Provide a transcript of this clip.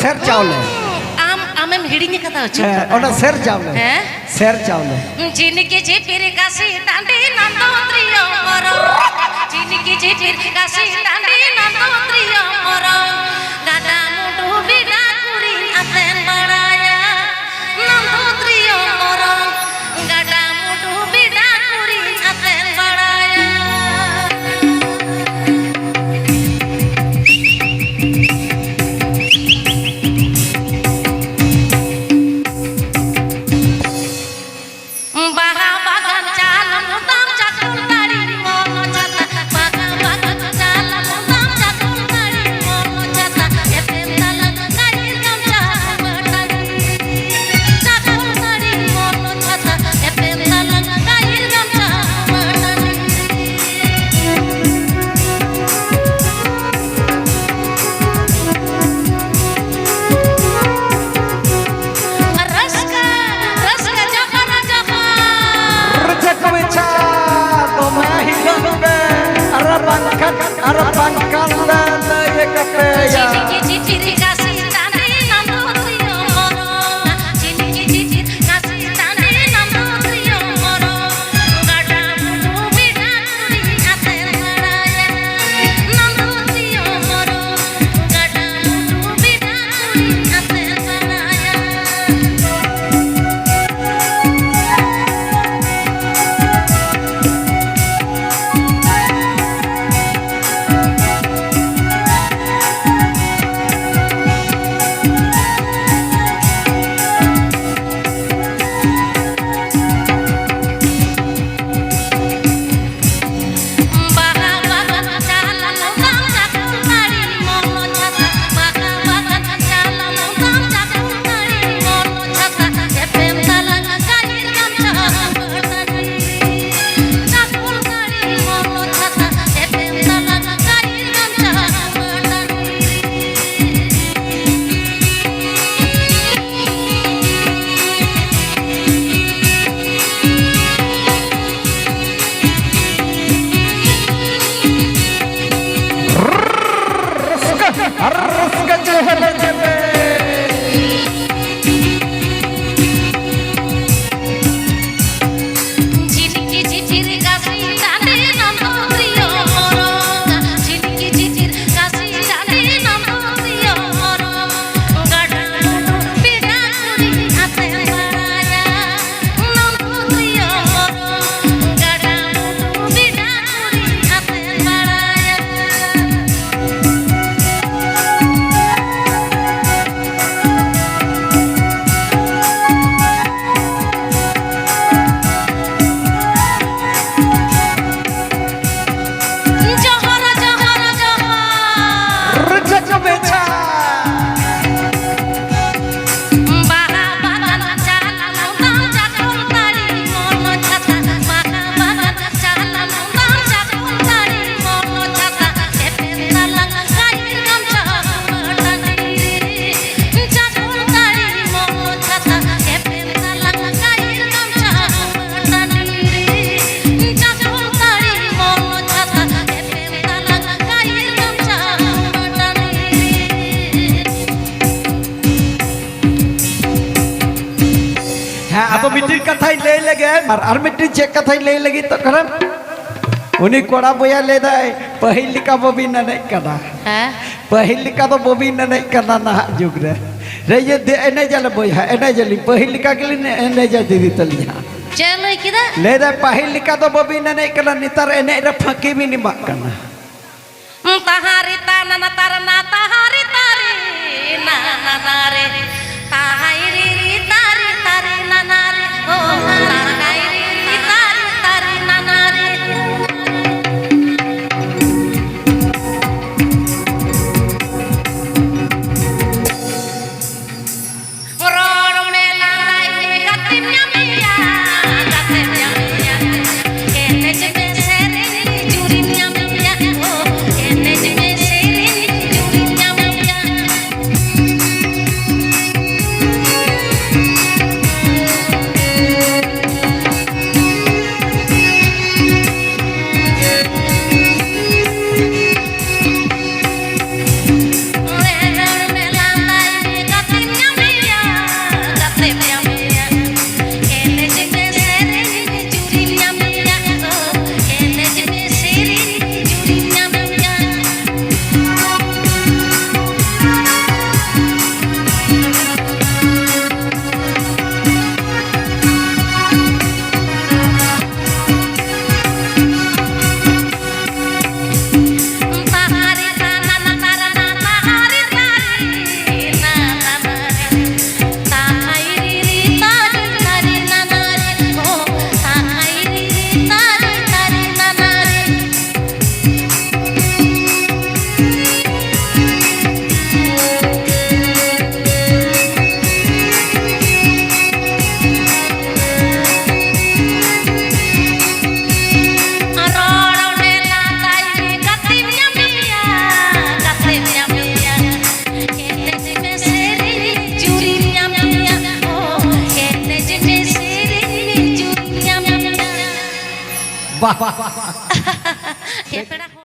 सेर चावले आमेम हिड़िंग कथा होचे ओना सेर चावले सेर चावले जिनके जिपिर काशी डांडी नंदो त्रियो मरो जिनके जिपिर काशी डांडी नंदो त्रियो मरो गाडा मुडु बिना कुरी आतेन बड़ाया नंदो त्रियो मरो गाडा मुडु बिना कुरी आतेन बड़ाया मिट्टी कथा ले लगे और मिट्टी चेक कथा ले लगी तो करम उन्हीं कोड़ा बोया ले दाए पहिल का बबी न नहीं करना पहिल का तो बबी न नहीं करना ना जुग रे ये दे एने जल बोया एने जली पहिल का के लिए एने जा दीदी तलिया चलो किदा ले दाए पहिल का तो बबी न नहीं करना नितर एने रे फकी भी नहीं बात करना तहारी ताना ना तारना तहारी तारी ना ना ना रे ताहारी री तारी तारी ना ना रे ओ ताहारी री तारी तारी ना ना रे रोड में लालाई के गतिया मिया केने जमे सेरे चूरी मिया ओ केने जमे सेरे चूरी मिया वाह वाह ये पेड़ा